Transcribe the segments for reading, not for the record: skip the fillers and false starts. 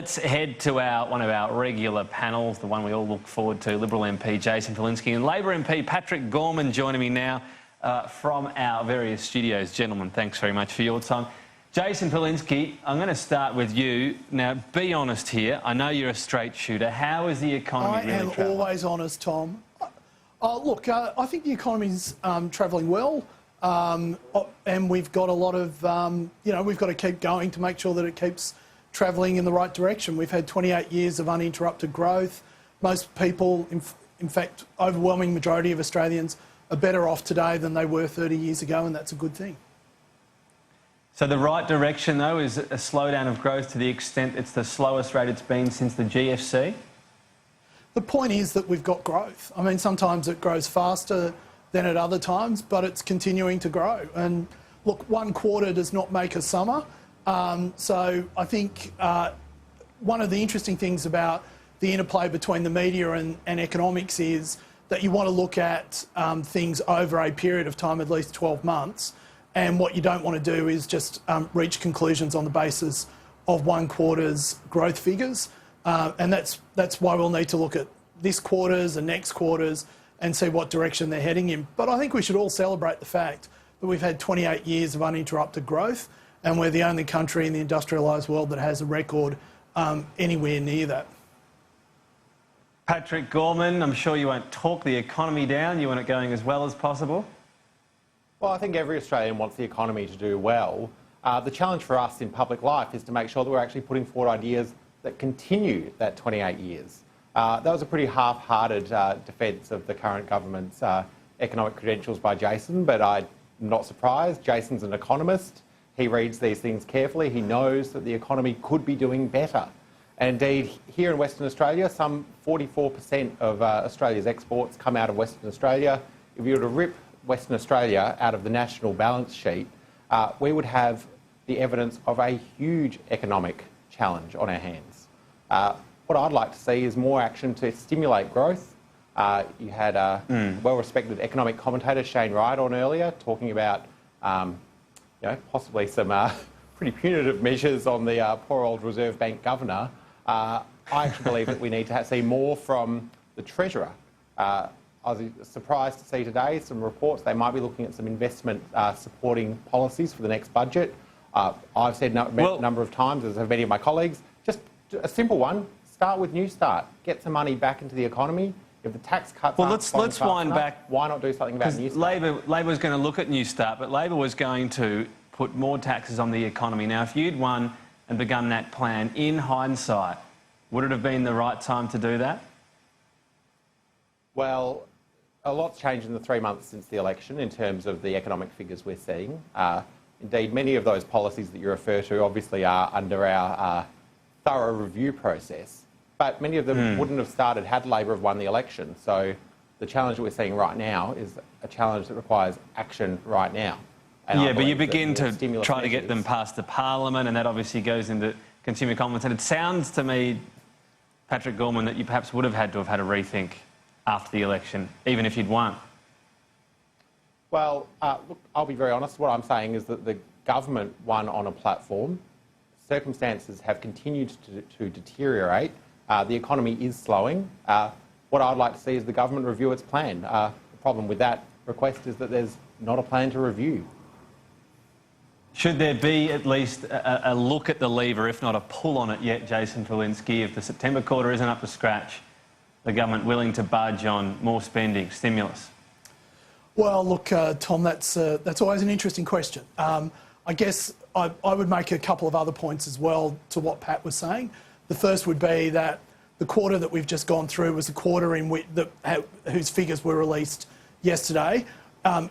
Let's head to one of our regular panels, the one we all look forward to. Liberal MP Jason Falinski and Labor MP Patrick Gorman joining me now from our various studios. Gentlemen, thanks very much for your time. Jason Falinski, I'm going to start with you. Now, be honest here. I know you're a straight shooter. How is the economy really travelling? I am always honest, Tom. Look, I think the economy's travelling well, and we've got a lot of, we've got to keep going to make sure that it keeps travelling in the right direction. We've had 28 years of uninterrupted growth. Most people, in fact, overwhelming majority of Australians are better off today than they were 30 years ago, and that's a good thing. So the right direction, though, is a slowdown of growth to the extent it's the slowest rate it's been since the GFC? The point is that we've got growth. I mean, sometimes it grows faster than at other times, but it's continuing to grow. And look, one quarter does not make a summer. So I think one of the interesting things about the interplay between the media and economics is that you want to look at things over a period of time, at least 12 months. And what you don't want to do is just reach conclusions on the basis of one quarter's growth figures. And that's why we'll need to look at this quarter's and next quarter's and see what direction they're heading in. But I think we should all celebrate the fact that we've had 28 years of uninterrupted growth, and we're the only country in the industrialised world that has a record anywhere near that. Patrick Gorman, I'm sure you won't talk the economy down. You want it going as well as possible? Well, I think every Australian wants the economy to do well. The challenge for us in public life is to make sure that we're actually putting forward ideas that continue that 28 years. That was a pretty half-hearted defence of the current government's economic credentials by Jason, but I'm not surprised. Jason's an economist. He reads these things carefully. He knows that the economy could be doing better. And indeed, here in Western Australia, some 44% of Australia's exports come out of Western Australia. If you were to rip Western Australia out of the national balance sheet, we would have the evidence of a huge economic challenge on our hands. What I'd like to see is more action to stimulate growth. You had a well-respected economic commentator, Shane Wright, on earlier, talking about possibly some pretty punitive measures on the poor old Reserve Bank governor. I actually believe that we need to see more from the Treasurer. I was surprised to see today some reports they might be looking at some investment supporting policies for the next budget. I've said a number of times, as have many of my colleagues, just a simple one: start with New Start, get some money back into the economy. If the tax cuts let's wind back. Why not do something about New Start? Labor was going to look at New Start, but Labor was going to put more taxes on the economy. Now, if you'd won and begun that plan, in hindsight, would it have been the right time to do that? Well, a lot's changed in the 3 months since the election in terms of the economic figures we're seeing. Indeed, many of those policies that you refer to obviously are under our thorough review process, but many of them wouldn't have started had Labor have won the election. So the challenge that we're seeing right now is a challenge that requires action right now. And yeah, but you begin to try to get them past the Parliament, and that obviously goes into consumer confidence. And it sounds to me, Patrick Gorman, that you perhaps would have had to have had a rethink after the election, even if you'd won. Well, look, I'll be very honest. What I'm saying is that the government won on a platform. Circumstances have continued to deteriorate. The economy is slowing. What I'd like to see is the government review its plan. The problem with that request is that there's not a plan to review. Should there be at least a look at the lever, if not a pull on it yet, Jason Falinski? If the September quarter isn't up to scratch, the government willing to budge on more spending, stimulus? Well, look, Tom, that's always an interesting question. I guess I would make a couple of other points as well to what Pat was saying. The first would be that the quarter that we've just gone through was a quarter in which whose figures were released yesterday,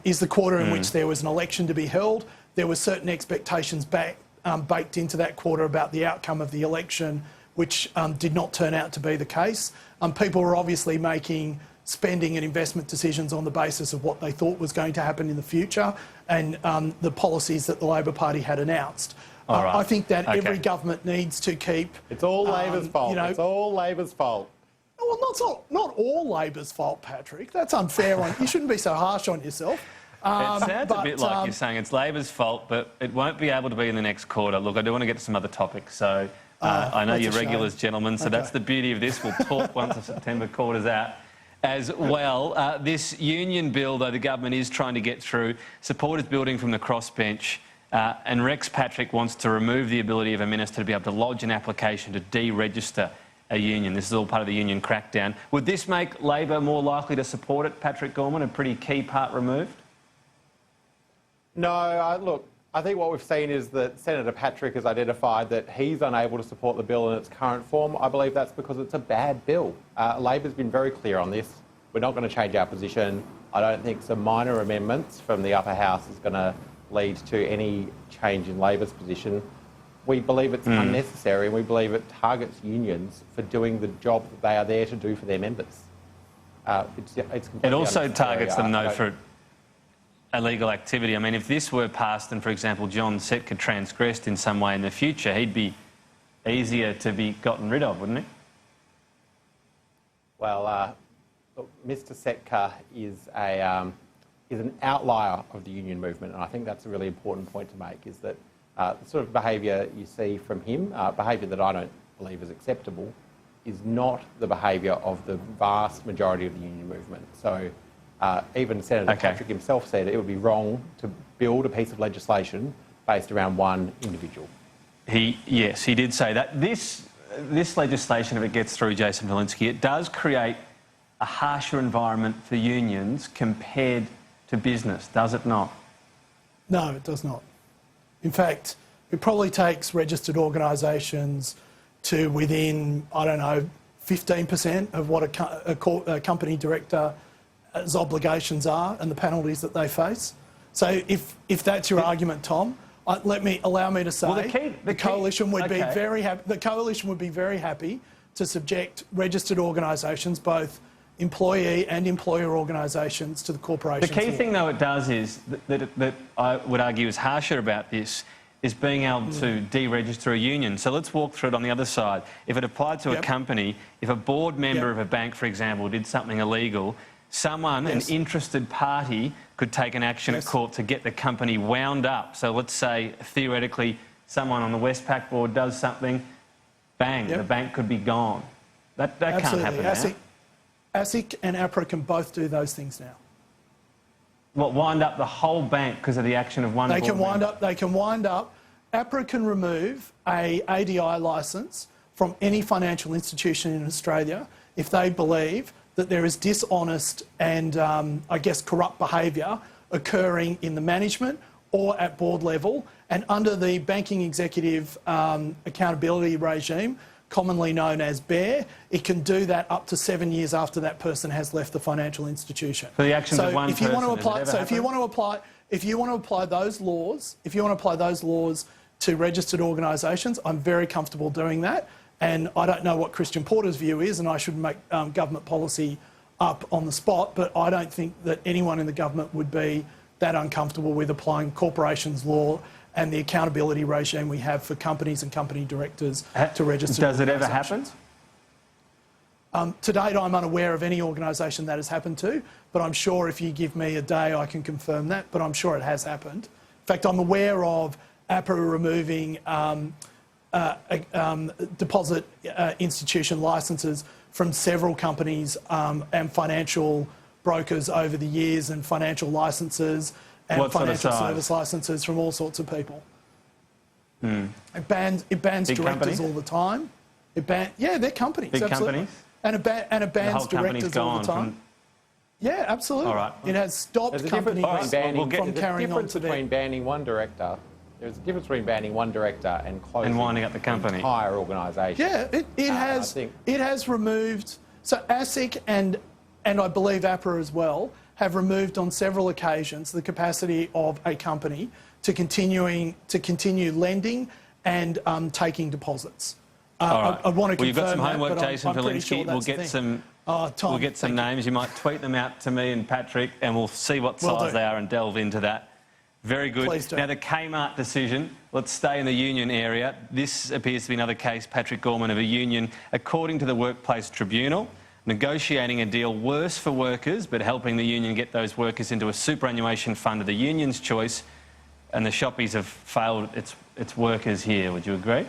is the quarter in which there was an election to be held. There were certain expectations baked into that quarter about the outcome of the election, which did not turn out to be the case. People were obviously making spending and investment decisions on the basis of what they thought was going to happen in the future and the policies that the Labor Party had announced. Right. I think that every government needs to keep... It's all Labor's fault. It's all Labor's fault. Well, not all Labor's fault, Patrick. That's unfair. You shouldn't be so harsh on yourself. It sounds a bit like you're saying it's Labor's fault, but it won't be able to be in the next quarter. Look, I do want to get to some other topics. So I know that's you're a shame. regulars, gentlemen, so that's the beauty of this. We'll talk once the September quarter's out as well. This union bill, though, the government is trying to get through, support is building from the crossbench, and Rex Patrick wants to remove the ability of a minister to be able to lodge an application to deregister a union. This is all part of the union crackdown. Would this make Labor more likely to support it, Patrick Gorman, a pretty key part removed? No, look, I think what we've seen is that Senator Patrick has identified that he's unable to support the bill in its current form. I believe that's because it's a bad bill. Labor's been very clear on this. We're not going to change our position. I don't think some minor amendments from the upper house is going to lead to any change in Labor's position. We believe it's unnecessary, and we believe it targets unions for doing the job that they are there to do for their members. It also targets them, though, for illegal activity. I mean, if this were passed and, for example, John Setka transgressed in some way in the future, he'd be easier to be gotten rid of, wouldn't he? Well, look, Mr Setka is an outlier of the union movement, and I think that's a really important point to make, is that the sort of behaviour you see from him, behaviour that I don't believe is acceptable, is not the behaviour of the vast majority of the union movement. So even Senator Patrick himself said it would be wrong to build a piece of legislation based around one individual. Yes, he did say that. This legislation, if it gets through, Jason Falinski, it does create a harsher environment for unions compared to business, does it not? No, it does not. In fact, it probably takes registered organisations to within, I don't know, 15% of what a company director's obligations are and the penalties that they face. So if that's your argument, Tom, allow me to say the coalition would be very happy. The coalition would be very happy to subject registered organisations, both employee and employer organisations, to the corporations. The key thing, though, it does is that I would argue is harsher about this is being able to deregister a union. So let's walk through it on the other side. If it applied to a company, if a board member of a bank, for example, did something illegal, someone, an interested party, could take an action at court to get the company wound up. So let's say, theoretically, someone on the Westpac board does something, bang, the bank could be gone. That can't happen now. ASIC and APRA can both do those things now. What, wind up the whole bank because of the action of one board member? They can wind up. APRA can remove a ADI licence from any financial institution in Australia if they believe that there is dishonest and, I guess, corrupt behaviour occurring in the management or at board level. And under the Banking Executive Accountability Regime, commonly known as BEAR, it can do that up to 7 years after that person has left the financial institution. For the actions of one person, if you want to apply those laws, to registered organisations, I'm very comfortable doing that. And I don't know what Christian Porter's view is, and I shouldn't make government policy up on the spot, but I don't think that anyone in the government would be that uncomfortable with applying corporations law and the accountability regime we have for companies and company directors to register. Does it ever happen? To date, I'm unaware of any organisation that has happened to, but I'm sure if you give me a day, I can confirm that, but I'm sure it has happened. In fact, I'm aware of APRA removing deposit institution licences from several companies and financial brokers over the years, and financial licences and financial service licences from all sorts of people. It bans directors all the time. They're companies. Big companies? And it bans directors all the time. Yeah, absolutely. All right. It has stopped companies from carrying on to between banning one director. There's a difference between banning one director and closing and winding up the company. Entire organisation. Yeah, it has removed. So ASIC and I believe APRA as well have removed on several occasions the capacity of a company to continue lending and taking deposits. All right. I want to confirm that. Well, you've got some homework, that, Jason Falinski. We'll get some names. You might tweet them out to me and Patrick, and we'll see what size they are and delve into that. Very good. Please do. Now, the Kmart decision, let's stay in the union area. This appears to be another case, Patrick Gorman, of a union, according to the Workplace Tribunal, negotiating a deal worse for workers, but helping the union get those workers into a superannuation fund of the union's choice, and the shoppies have failed its workers here. Would you agree?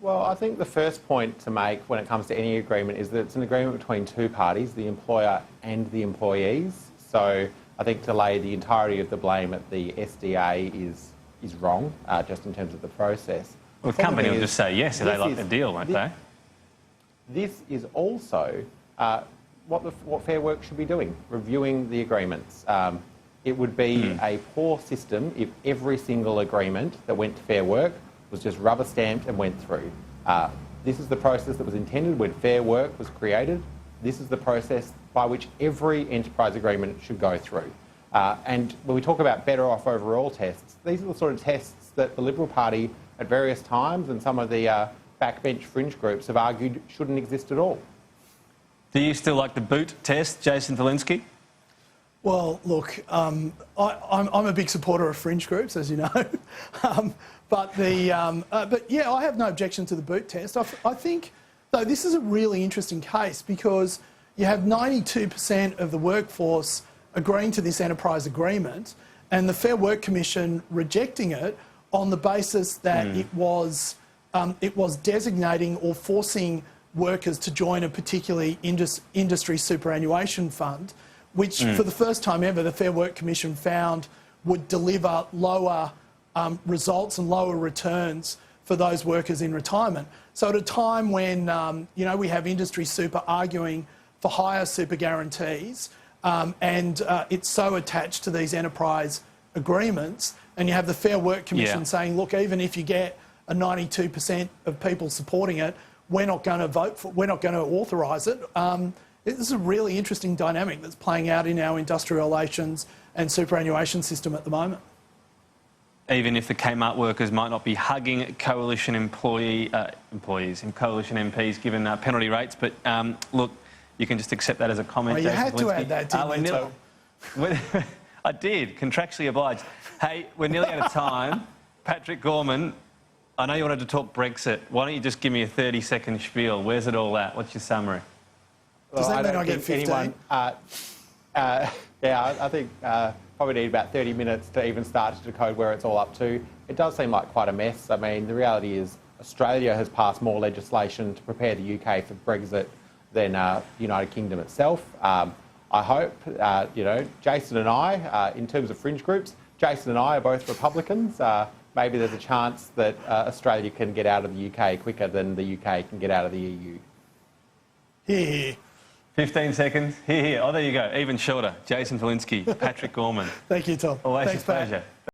Well, I think the first point to make when it comes to any agreement is that it's an agreement between two parties, the employer and the employees. So I think to lay the entirety of the blame at the SDA is wrong, just in terms of the process. Well, the company will just say yes if they like the deal, won't they? This is also what Fair Work should be doing, reviewing the agreements. It would be a poor system if every single agreement that went to Fair Work was just rubber stamped and went through. This is the process that was intended when Fair Work was created. This is the process by which every enterprise agreement should go through. And when we talk about better off overall tests, these are the sort of tests that the Liberal Party at various times and some of the backbench fringe groups have argued shouldn't exist at all. Do you still like the boot test, Jason Falinski? Well, look, I'm a big supporter of fringe groups, as you know. But yeah, I have no objection to the boot test. I think, though, this is a really interesting case because you have 92% of the workforce agreeing to this enterprise agreement and the Fair Work Commission rejecting it on the basis that it was designating or forcing workers to join a particularly industry superannuation fund, which for the first time ever the Fair Work Commission found would deliver lower results and lower returns for those workers in retirement. So at a time when we have industry super arguing for higher super guarantees and it's so attached to these enterprise agreements, and you have the Fair Work Commission saying, look, even if you get a 92% of people supporting it, we're not going to vote for, we're not going to authorise it. This is a really interesting dynamic that's playing out in our industrial relations and superannuation system at the moment. Even if the Kmart workers might not be hugging coalition employees and coalition MPs given penalty rates, but look, you can just accept that as a comment. Well, you had to add that, didn't you? I did, contractually obliged. Hey, we're nearly out of time. Patrick Gorman, I know you wanted to talk Brexit. Why don't you just give me a 30-second spiel? Where's it all at? What's your summary? Does that mean I get 15? I think probably need about 30 minutes to even start to decode where it's all up to. It does seem like quite a mess. I mean, the reality is Australia has passed more legislation to prepare the UK for Brexit than the United Kingdom itself. I hope, Jason and I, in terms of fringe groups, Jason and I are both Republicans. Maybe there's a chance that Australia can get out of the UK quicker than the UK can get out of the EU. Here. 15 seconds. Here. Oh, there you go. Even shorter. Jason Falinski, Patrick Gorman. Thank you, Tom. Always Thanks, a pleasure. Pat.